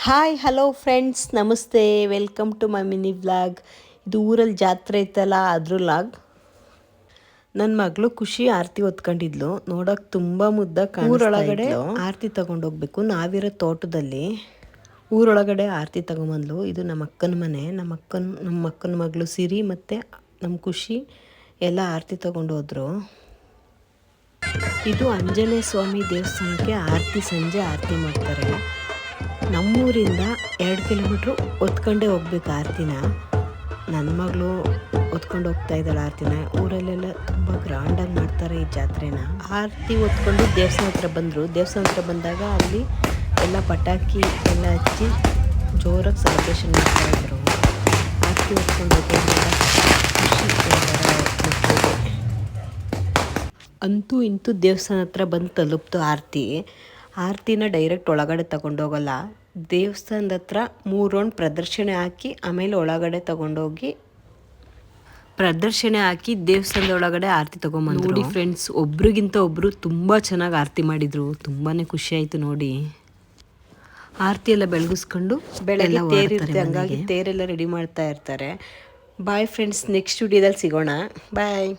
Hi hello friends, ನಮಸ್ತೆ. Welcome to my mini vlog. ಇದು ಊರಲ್ಲಿ ಜಾತ್ರೆ ಇತ್ತಲ್ಲ ಅದ್ರ ವ್ಲಾಗ್. ನನ್ನ ಮಗಳು ಖುಷಿ ಆರತಿ ಹೊತ್ಕೊಂಡಿದ್ಲು. ನೋಡೋಕೆ ತುಂಬ ಮುದ್ದ ಊರೊಳಗಡೆ ಆರತಿ ತಗೊಂಡೋಗ್ಬೇಕು. ನಾವಿರೋ ತೋಟದಲ್ಲಿ ಊರೊಳಗಡೆ ಆರತಿ ತಗೊಂಬಂದ್ಲು. ಇದು ನಮ್ಮ ಅಕ್ಕನ ಮನೆ. ನಮ್ಮ ಅಕ್ಕನ ಮಗಳು ಸಿರಿ ಮತ್ತು ನಮ್ಮ ಖುಷಿ ಎಲ್ಲ ಆರತಿ ತಗೊಂಡು ಹೋದ್ರು. ಇದು ಆಂಜನೇಯ ಸ್ವಾಮಿ ದೇವಸ್ಥಾನಕ್ಕೆ ಸಂಜೆ ಆರತಿ ಮಾಡ್ತಾರೆ. ನಮ್ಮೂರಿಂದ 2 ಕಿಲೋಮೀಟ್ರು ಹೊತ್ಕೊಂಡೇ ಹೋಗ್ಬೇಕು ಆರತಿನ. ನನ್ನ ಮಗಳು ಹೊತ್ಕೊಂಡು ಹೋಗ್ತಾ ಇದ್ದಾಳೆ ಆರತಿನ. ಊರಲ್ಲೆಲ್ಲ ತುಂಬ ಗ್ರ್ಯಾಂಡಾಗಿ ಮಾಡ್ತಾರೆ ಈ ಜಾತ್ರೆನ. ಆರತಿ ಹೊತ್ಕೊಂಡು ದೇವಸ್ಥಾನ ಹತ್ರ ಬಂದರು. ದೇವಸ್ಥಾನ ಹತ್ರ ಬಂದಾಗ ಅಲ್ಲಿ ಎಲ್ಲ ಪಟಾಕಿ ಎಲ್ಲ ಹಚ್ಚಿ ಜೋರಾಗಿ ಸೆಲೆಬ್ರೇಷನ್ ಮಾಡ್ತಾಯಿದ್ರು. ಆರತಿ ಹೊತ್ಕೊಂಡು ಹೋಗೋದ್ರಿಂದ ಖುಷಿ. ಅಂತೂ ಇಂತೂ ದೇವಸ್ಥಾನ ಹತ್ರ ಬಂದು ತಲುಪ್ತು ಆರತಿನ ಡೈರೆಕ್ಟ್ ಒಳಗಡೆ ತಗೊಂಡೋಗಲ್ಲ. ದೇವಸ್ಥಾನದ ಹತ್ರ 3 ರೌಂಡ್ ಪ್ರದರ್ಶನ ಹಾಕಿ ಆಮೇಲೆ ಒಳಗಡೆ ತಗೊಂಡೋಗಿ ದೇವಸ್ಥಾನದ ಒಳಗಡೆ ಆರತಿ ತಗೊಂಬಂದ್ರು. ನೋಡಿ ಫ್ರೆಂಡ್ಸ್, ಒಬ್ರಿಗಿಂತ ಒಬ್ಬರು ತುಂಬ ಚೆನ್ನಾಗಿ ಆರತಿ ಮಾಡಿದರು. ತುಂಬಾ ಖುಷಿ ಆಯಿತು ನೋಡಿ. ಆರತಿ ಎಲ್ಲ ಬೆಳಗಿಸ್ಕೊಂಡು ಬೆಳಗ್ಗೆ ತೇರಿರುತ್ತೆ, ಹಂಗಾಗಿ ತೇರೆಲ್ಲ ರೆಡಿ ಮಾಡ್ತಾ ಇರ್ತಾರೆ. ಬಾಯ್ ಫ್ರೆಂಡ್ಸ್, ನೆಕ್ಸ್ಟ್ ವಿಡಿಯೋದಲ್ಲಿ ಸಿಗೋಣ. ಬಾಯ್.